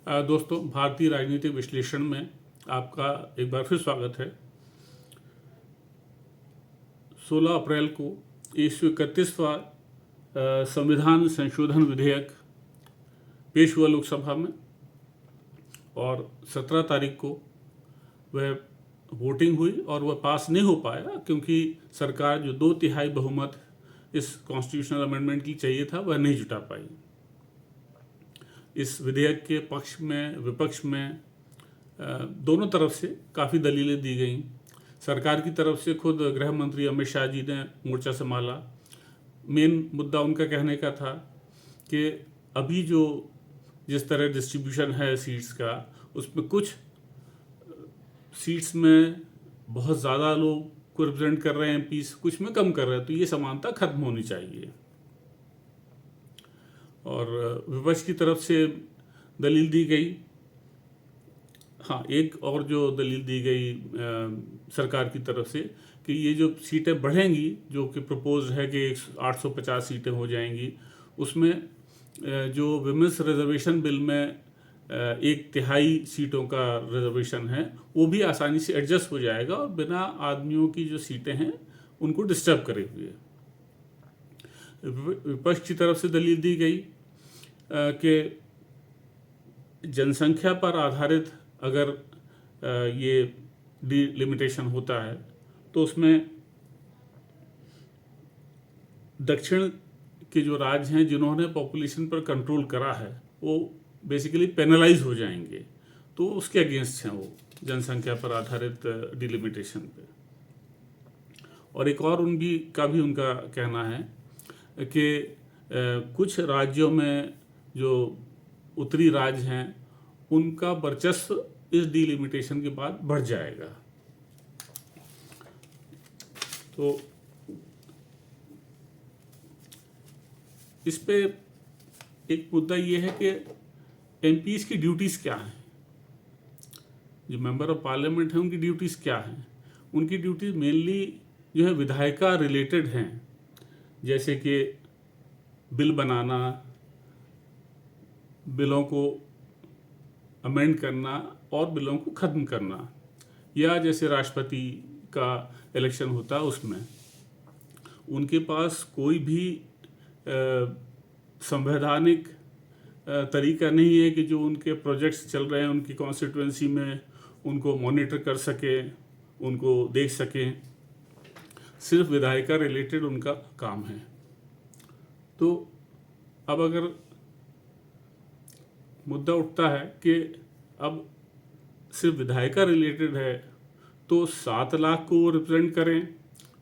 दोस्तों, भारतीय राजनीतिक विश्लेषण में आपका एक बार फिर स्वागत है। 16 अप्रैल को 131वां संविधान संशोधन विधेयक पेश हुआ लोकसभा में और 17 तारीख को वह वोटिंग हुई और वह पास नहीं हो पाया क्योंकि सरकार जो 2/3 बहुमत इस कॉन्स्टिट्यूशनल अमेंडमेंट की चाहिए था वह नहीं जुटा पाई। इस विधेयक के पक्ष में विपक्ष में दोनों तरफ से काफ़ी दलीलें दी गई। सरकार की तरफ से खुद गृह मंत्री अमित शाह जी ने मोर्चा संभाला। मेन मुद्दा उनका कहने का था कि अभी जो जिस तरह डिस्ट्रीब्यूशन है सीट्स का, उसमें कुछ सीट्स में बहुत ज़्यादा लोग को रिप्रेजेंट कर रहे हैं एमपीस, कुछ में कम कर रहे हैं, तो ये समानता खत्म होनी चाहिए। और विपक्ष की तरफ से दलील दी गई। हाँ, एक और जो दलील दी गई सरकार की तरफ से कि ये जो सीटें बढ़ेंगी, जो कि प्रपोज है कि 850 सीटें हो जाएंगी, उसमें जो विमेंस रिजर्वेशन बिल में 1/3 सीटों का रिजर्वेशन है वो भी आसानी से एडजस्ट हो जाएगा और बिना आदमियों की जो सीटें हैं उनको डिस्टर्ब करे हुए। विपक्ष की तरफ से दलील दी गई कि जनसंख्या पर आधारित अगर ये डिलिमिटेशन होता है तो उसमें दक्षिण के जो राज्य हैं जिन्होंने पॉपुलेशन पर कंट्रोल करा है वो बेसिकली पेनलाइज हो जाएंगे, तो उसके अगेंस्ट हैं वो जनसंख्या पर आधारित डिलिमिटेशन पे। और एक और उनका कहना है कि कुछ राज्यों में जो उत्तरी राज्य हैं उनका वर्चस्व इस डिलिमिटेशन के बाद बढ़ जाएगा। तो इस पे एक मुद्दा ये है कि एमपीज की ड्यूटीज़ क्या हैं, जो मेंबर ऑफ पार्लियामेंट हैं उनकी ड्यूटीज़ क्या हैं। उनकी ड्यूटीज़ मेनली जो है विधायिका रिलेटेड हैं, जैसे कि बिल बनाना, बिलों को अमेंड करना और बिलों को ख़त्म करना, या जैसे राष्ट्रपति का इलेक्शन होता है उसमें उनके पास कोई भी संवैधानिक तरीका नहीं है कि जो उनके प्रोजेक्ट्स चल रहे हैं उनकी कॉन्स्टिट्यूएंसी में उनको मॉनिटर कर सके, उनको देख सकें। सिर्फ विधायिका रिलेटेड उनका काम है। तो अब अगर मुद्दा उठता है कि अब सिर्फ विधायिका रिलेटेड है तो 7 लाख को वो रिप्रेजेंट करें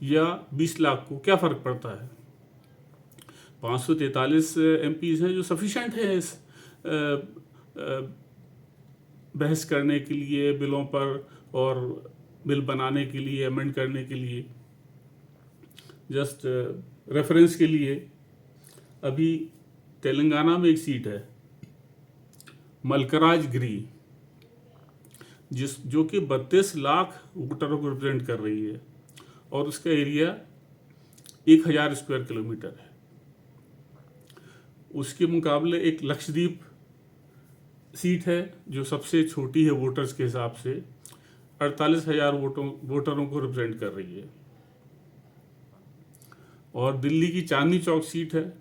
या 20 लाख को, क्या फ़र्क पड़ता है। 543 एमपीज़ हैं जो सफिशेंट है इस बहस करने के लिए, बिलों पर और बिल बनाने के लिए, अमेंड करने के लिए। जस्ट रेफरेंस के लिए, अभी तेलंगाना में एक सीट है मलकराजगिरी, जो कि 32 लाख वोटरों को रिप्रेजेंट कर रही है और उसका एरिया 1000 स्क्वायर किलोमीटर है। उसके मुकाबले एक लक्षद्वीप सीट है जो सबसे छोटी है वोटर्स के हिसाब से, 48,000 वोटरों को रिप्रेजेंट कर रही है। और दिल्ली की चांदनी चौक सीट है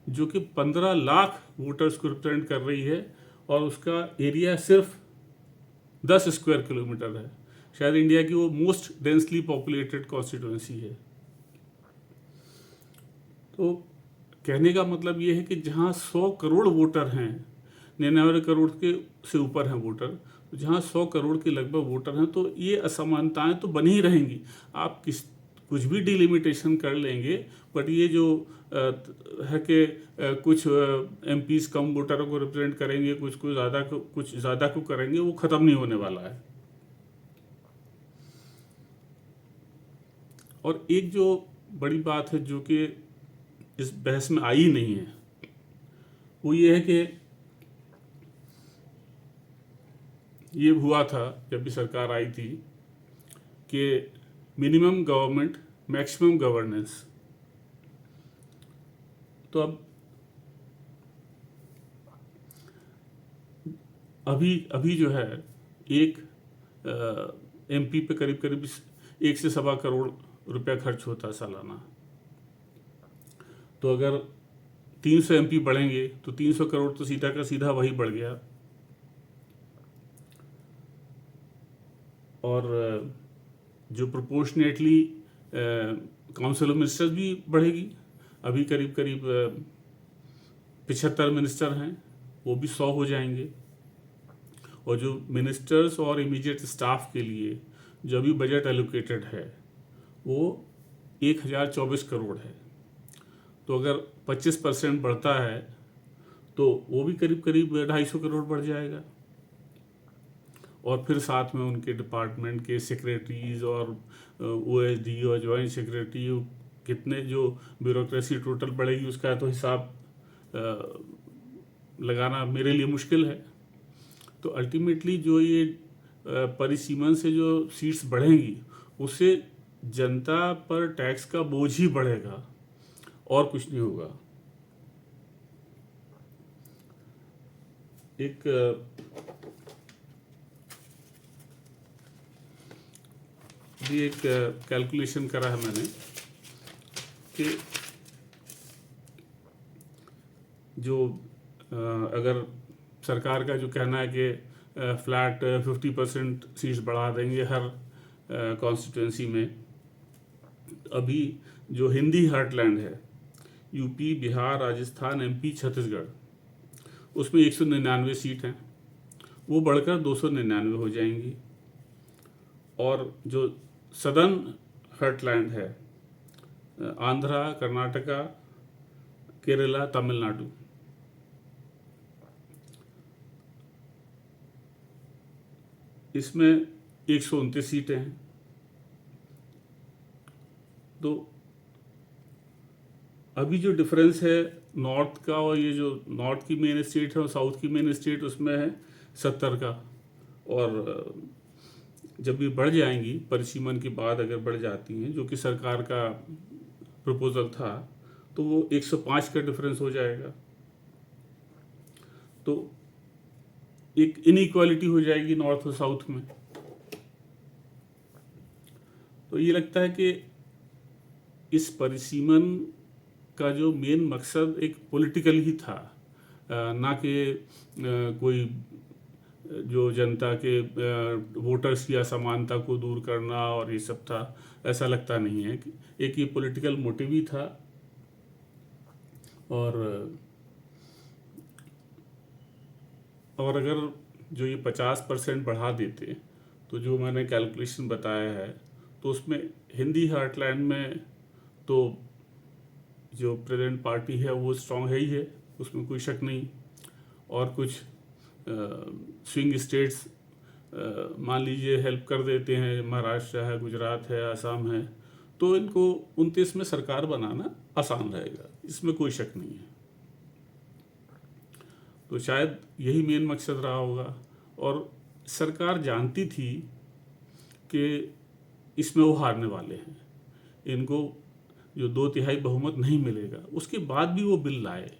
जो कि 15 लाख वोटर्स को रिप्रेजेंट कर रही है और उसका एरिया सिर्फ 10 स्क्वायर किलोमीटर है। शायद इंडिया की वो मोस्ट डेंसली पॉपुलेटेड कॉन्स्टिट्यूएंसी है। तो कहने का मतलब ये है कि जहाँ 100 करोड़ वोटर हैं, 99 करोड़ के से ऊपर हैं वोटर, तो जहाँ 100 करोड़ के लगभग वोटर हैं तो ये असमानताएं तो बनी ही रहेंगी। आप कुछ भी डिलिमिटेशन कर लेंगे, बट ये जो है कि कुछ एमपीज कम वोटरों को रिप्रेजेंट करेंगे, कुछ ज़्यादा को करेंगे, वो ख़त्म नहीं होने वाला है। और एक जो बड़ी बात है जो कि इस बहस में आई नहीं है वो ये है कि ये हुआ था जब भी सरकार आई थी कि मिनिमम गवर्नमेंट मैक्सिमम गवर्नेंस। तो अब अभी अभी जो है एक एमपी पे करीब करीब 1 से 1.25 करोड़ रुपया खर्च होता है सालाना। तो अगर 300 एमपी बढ़ेंगे तो 300 करोड़ तो सीधा का सीधा वही बढ़ गया। और जो प्रोपोर्शनेटली काउंसिल ऑफ मिनिस्टर्स भी बढ़ेगी। अभी करीब करीब 75 मिनिस्टर हैं, वो भी 100 हो जाएंगे। और जो मिनिस्टर्स और इमीडिएट स्टाफ के लिए जो अभी बजट एलोकेटेड है वो 1024 करोड़ है। तो अगर 25% बढ़ता है तो वो भी करीब करीब 250 करोड़ बढ़ जाएगा। और फिर साथ में उनके डिपार्टमेंट के सेक्रेटरीज और ओएसडी और जॉइंट सेक्रेटरी, कितने जो ब्यूरोक्रेसी टोटल बढ़ेगी उसका तो हिसाब लगाना मेरे लिए मुश्किल है। तो अल्टीमेटली जो ये परिसीमन से जो सीट्स बढ़ेंगी उससे जनता पर टैक्स का बोझ ही बढ़ेगा और कुछ नहीं होगा। एक कैलकुलेशन करा है मैंने कि जो अगर सरकार का जो कहना है कि फ्लैट 50% सीट्स बढ़ा देंगे हर कॉन्स्टिट्यूंसी में, अभी जो हिंदी हार्टलैंड है यूपी, बिहार, राजस्थान, एमपी, छत्तीसगढ़, उसमें 199 सीट हैं, वो बढ़कर 299 हो जाएंगी। और जो सदर्न हार्टलैंड है आंध्रा, कर्नाटका, केरला, तमिलनाडु, इसमें 129 सीटें हैं। तो अभी जो डिफरेंस है नॉर्थ का, और ये जो नॉर्थ की मेन स्टेट है और साउथ की मेन स्टेट, उसमें है 70 का। और जब ये बढ़ जाएंगी परिसीमन के बाद, अगर बढ़ जाती हैं, जो कि सरकार का प्रपोजल था, तो वो 105 का डिफरेंस हो जाएगा। तो एक इनइक्वालिटी हो जाएगी नॉर्थ और साउथ में। तो ये लगता है कि इस परिसीमन का जो मेन मकसद एक पॉलिटिकल ही था, ना कि कोई जो जनता के वोटर्स की असमानता को दूर करना और ये सब था। ऐसा लगता नहीं है कि एक ये पॉलिटिकल मोटिव ही था। और अगर जो ये 50% बढ़ा देते तो जो मैंने कैलकुलेशन बताया है, तो उसमें हिंदी हार्टलैंड में तो जो प्रेजेंट पार्टी है वो स्ट्रांग है ही है, उसमें कोई शक नहीं। और कुछ स्विंग स्टेट्स मान लीजिए हेल्प कर देते हैं, महाराष्ट्र है, गुजरात है, असम है, तो इनको 29 में सरकार बनाना आसान रहेगा, इसमें कोई शक नहीं है। तो शायद यही मेन मकसद रहा होगा। और सरकार जानती थी कि इसमें वो हारने वाले हैं, इनको जो 2/3 बहुमत नहीं मिलेगा, उसके बाद भी वो बिल लाए।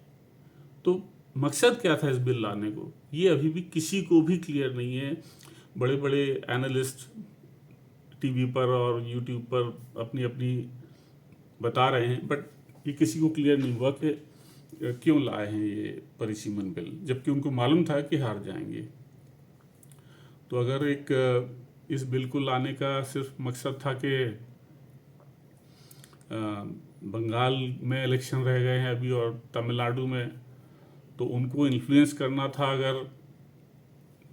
तो मकसद क्या था इस बिल लाने को, ये अभी भी किसी को भी क्लियर नहीं है। बड़े बड़े एनालिस्ट टीवी पर और यूट्यूब पर अपनी अपनी बता रहे हैं, बट ये किसी को क्लियर नहीं हुआ कि क्यों लाए हैं ये परिसीमन बिल, जबकि उनको मालूम था कि हार जाएंगे। तो अगर इस बिल को लाने का सिर्फ मकसद था कि बंगाल में इलेक्शन रह गए हैं अभी और तमिलनाडु में, तो उनको इन्फ्लुएंस करना था अगर,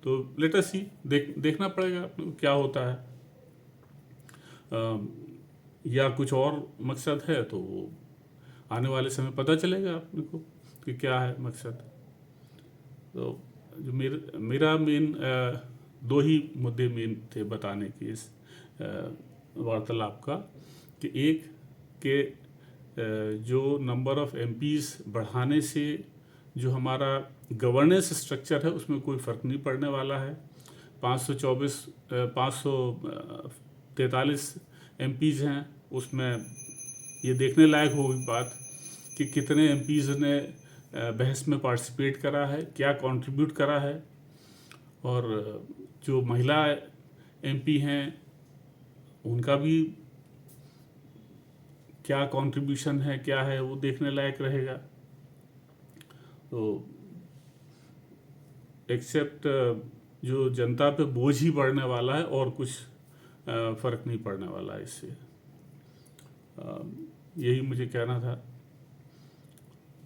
तो लेट अस सी, देखना पड़ेगा क्या होता है। या कुछ और मकसद है तो वो आने वाले समय पता चलेगा अपने को कि क्या है मकसद। तो जो मेरा मेन 2 ही मुद्दे मेन थे बताने की इस वार्तालाप का, कि एक के जो नंबर ऑफ एमपीज बढ़ाने से जो हमारा गवर्नेंस स्ट्रक्चर है उसमें कोई फ़र्क नहीं पड़ने वाला है। 543 एमपीज़ हैं, उसमें ये देखने लायक होगी बात कि कितने एमपीज़ ने बहस में पार्टिसिपेट करा है, क्या कंट्रीब्यूट करा है। और जो महिला एमपी हैं उनका भी क्या कंट्रीब्यूशन है, क्या है, वो देखने लायक रहेगा। तो एक्सेप्ट जो जनता पे बोझ ही पड़ने वाला है, और कुछ फर्क नहीं पड़ने वाला है इससे। यही मुझे कहना था।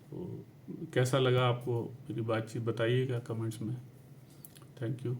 तो कैसा लगा आपको मेरी बातचीत, बताइएगा कमेंट्स में। Thank you.